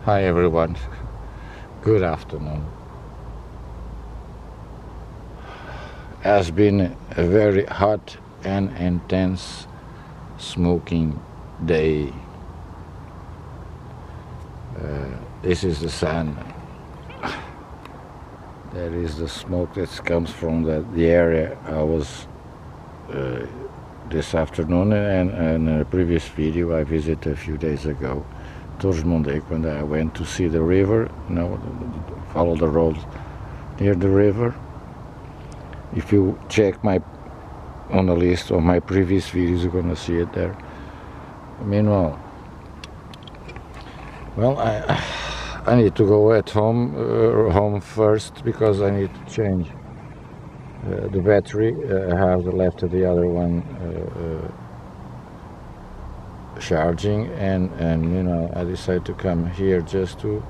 Hi everyone, good afternoon. Has been a very hot and intense smoking day. This is the sun. There is the smoke that comes from the area I was this afternoon, and in a previous video I visited a few days ago, Torres when I went to see the river, follow the road near the river. If you check on the list of my previous videos, you're gonna see it there. Meanwhile, well, I need to go at home first, because I need to change the battery. I have left the other one charging, and I decided to come here just to,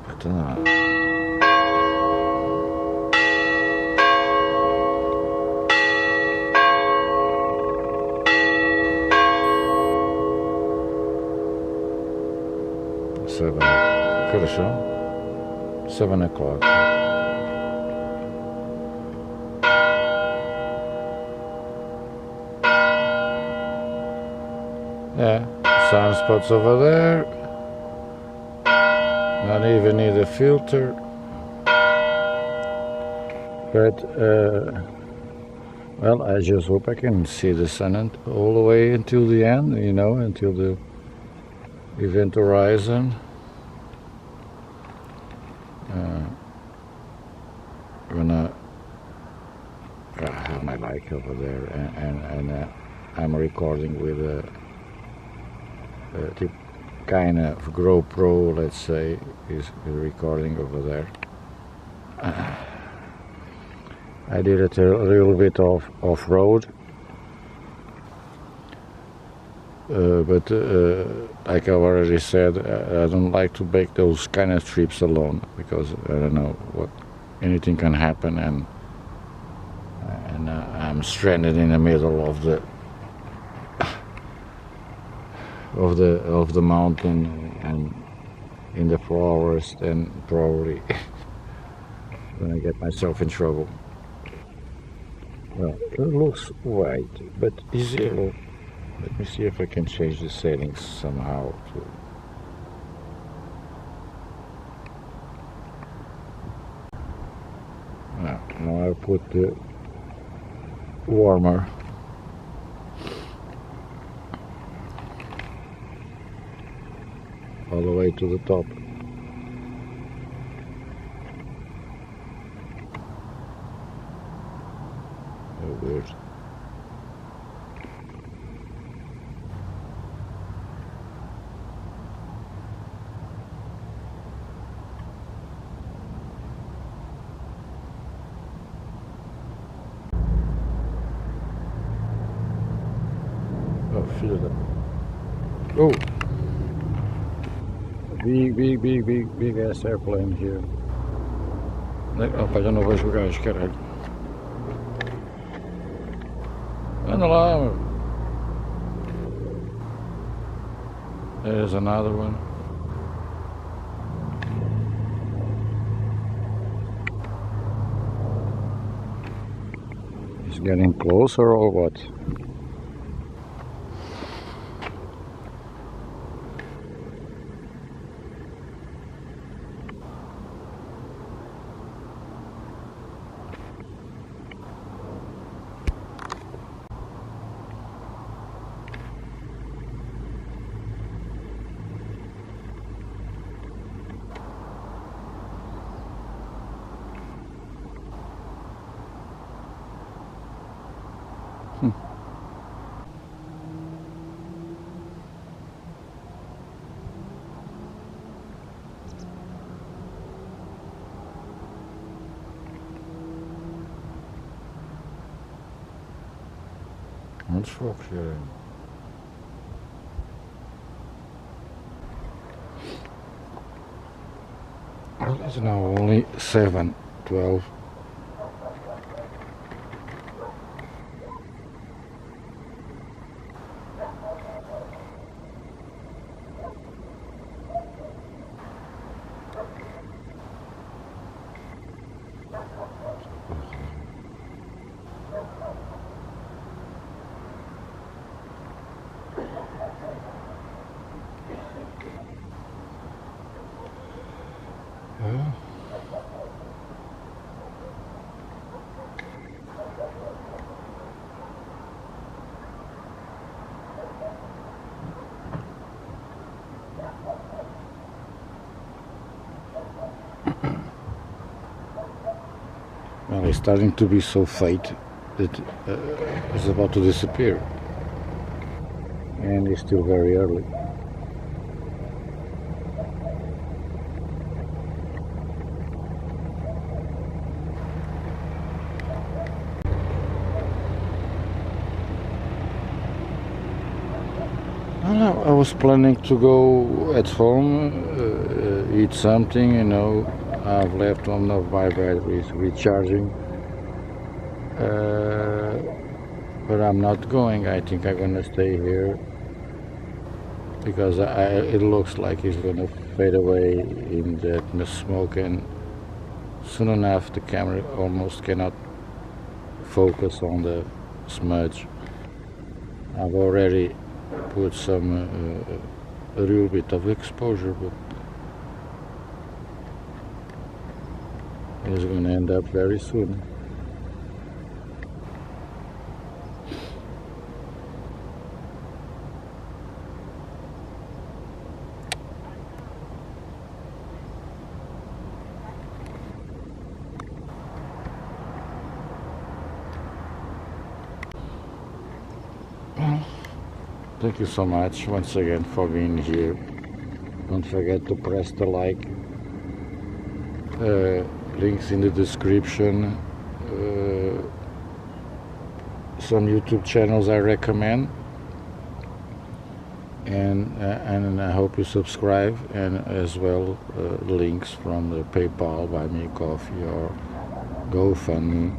I don't know. Хорошо. 7 o'clock. Yeah, sunspots over there. Not even need a filter. But, well, I just hope I can see the sun all the way until the end, until the event horizon. I have my bike over there, and I'm recording with a kind of GoPro, let's say, is recording over there. I did it a little bit off-road, but like I already said, I don't like to make those kind of trips alone, because I don't know anything can happen, and I'm stranded in the middle of the mountain and in the forest, and probably gonna get myself in trouble. Well, it looks white, but is yellow. Let me see if I can change the settings somehow to. Now I put the warmer. All the way to the top. Oh, weird. Oh, feel that. Oh! Big ass airplane here. Opa, já não vejo o gajo, caralho. Anda lá, meu. There's another one. He's getting closer or what? What's Fox here? Well, it's now only 7:12. is starting to be so faint that it's about to disappear, and it's still very early. I was planning to go at home, eat something, you know. I've left one of my batteries recharging, but I'm not going. I think I'm gonna stay here because it looks like it's gonna fade away in that smoke, and soon enough the camera almost cannot focus on the smudge. I've already put some a little bit of exposure, but it's going to end up very soon. Thank you so much once again for being here. Don't forget to press the like, links in the description, some YouTube channels I recommend, and I hope you subscribe, and as well links from the PayPal, Buy Me a Coffee, or GoFundMe.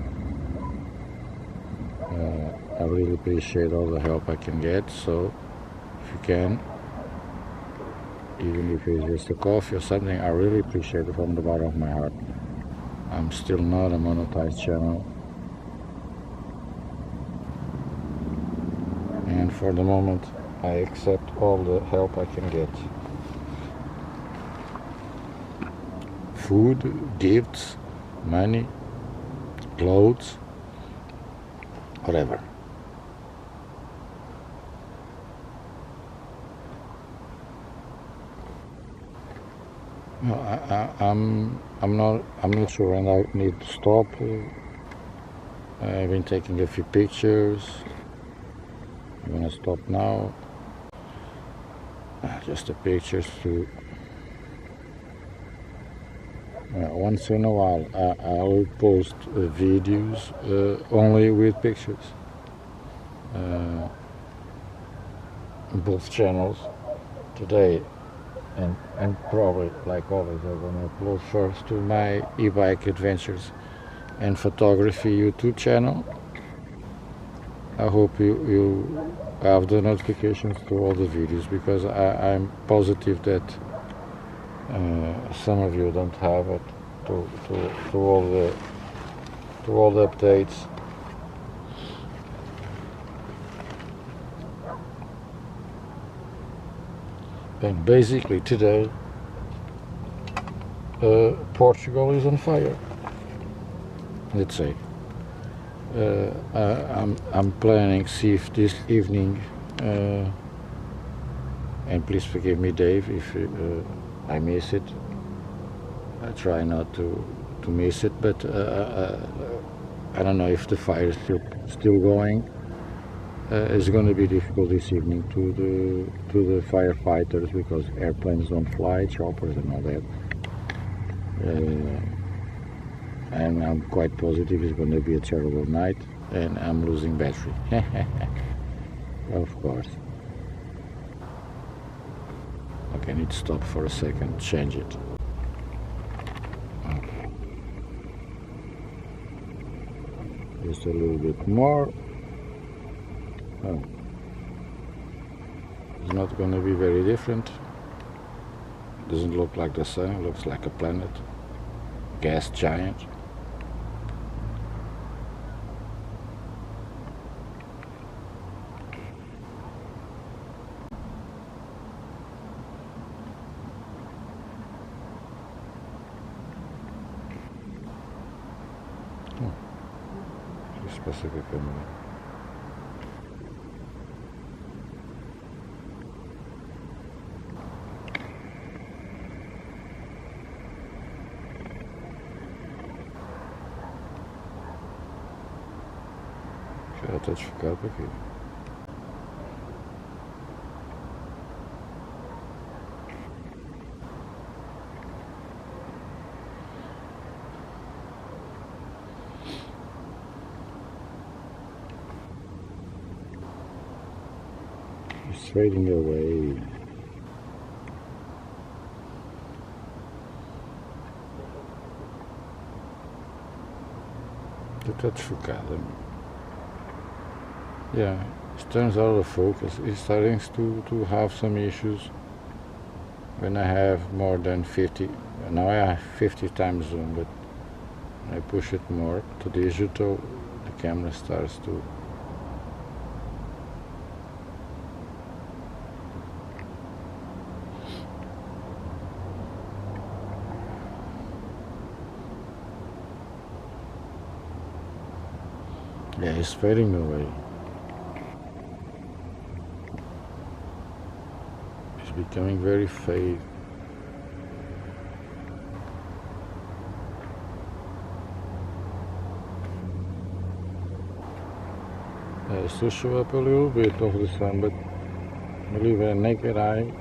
I really appreciate all the help I can get, so if you can, even if it's just a coffee or something, I really appreciate it from the bottom of my heart. I'm still not a monetized channel, and for the moment I accept all the help I can get. Food, gifts, money, clothes, whatever. No, I'm not sure when I need to stop. I've been taking a few pictures. I'm gonna stop now. Just the pictures to. Once in a while, I will post videos only with pictures. Both channels today. And probably, like always, I'm going to upload first to my E-bikeAdventures&Photography YouTube channel. I hope you have the notifications to all the videos, because I'm positive that some of you don't have it to all the updates. And basically today Portugal is on fire, let's say. I'm planning see if this evening, and please forgive me Dave if I miss it. I try not to miss it, but I don't know if the fire is still going. It's going to be difficult this evening to the firefighters, because airplanes don't fly, choppers and all that. And I'm quite positive it's going to be a terrible night, and I'm losing battery. Of course. Okay, I need to stop for a second, change it. Okay. Just a little bit more. Oh. It's not going to be very different. Doesn't look like the sun, it looks like a planet. Gas giant. Specifically. Já está desfocado aqui. It's fading away. Está desfocado. Yeah, it turns out of focus. It's starting to have some issues when I have more than 50. Now I have 50 times zoom, but when I push it more to digital, the camera starts to. Yeah, it's fading away. It's becoming very fade. It still show up a little bit of the sun, but really with a naked eye.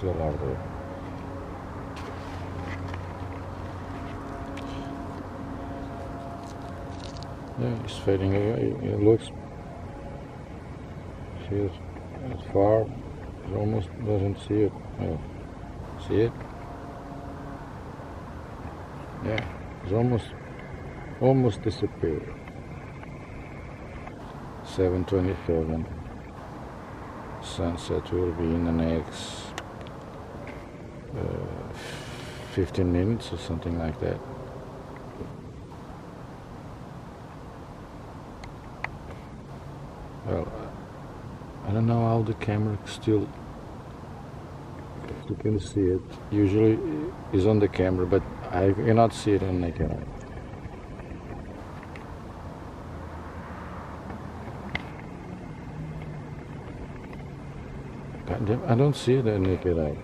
Portugal there. Yeah, it's fading away. It looks. See it as far. It almost doesn't see it. Oh, see it? Yeah, it's almost disappeared. 7:27. Sunset will be in the next 15 minutes or something like that. Well, I don't know how the camera still, you can see it, usually is on the camera, but I cannot see it on naked eye. I don't see it on naked eye.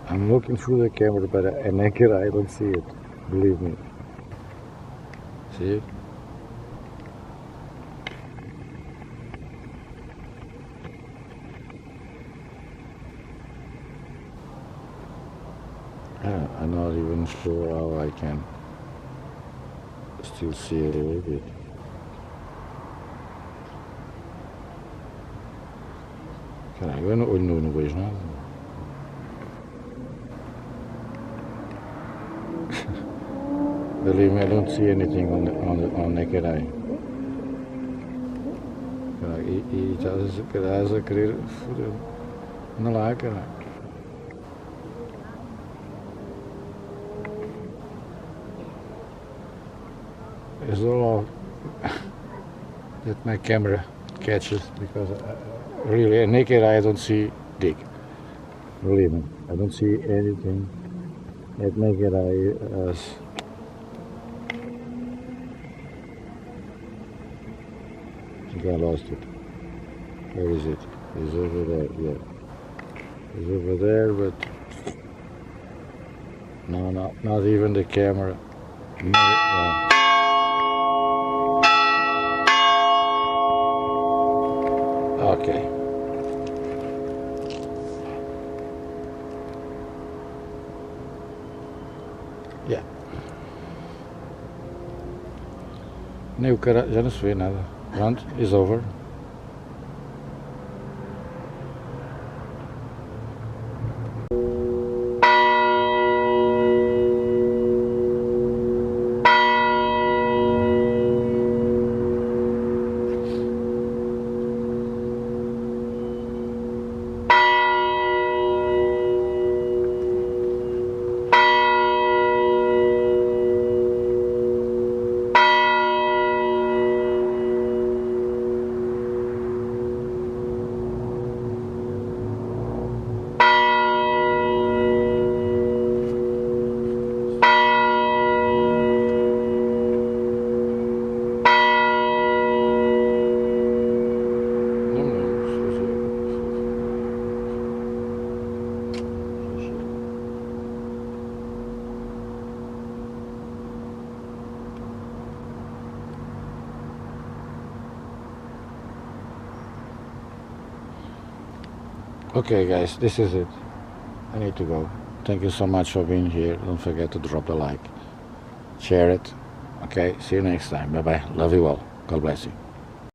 I'm looking through the camera, but a naked eye, I don't see it. Believe me. See it? I'm not even sure how I can still see it a little bit. Caralho, eu não vejo nada. Believe me, I don't see anything on naked eye. Caralho, e estás a querer foder. Anda lá, caralho. It's all that my camera catches, because really a naked eye I don't see dick. Believe me, I don't see anything that naked eye has. I think I lost it. Where is it? It's over there, yeah. It's over there, but no, not even the camera. No. Okay. Yeah. Nem o cara, já não se vê nada. Pronto, it's over. Okay guys, this is it. I need to go. Thank you so much for being here. Don't forget to drop a like, share it. Okay, see you next time. Bye bye. Love you all. God bless you.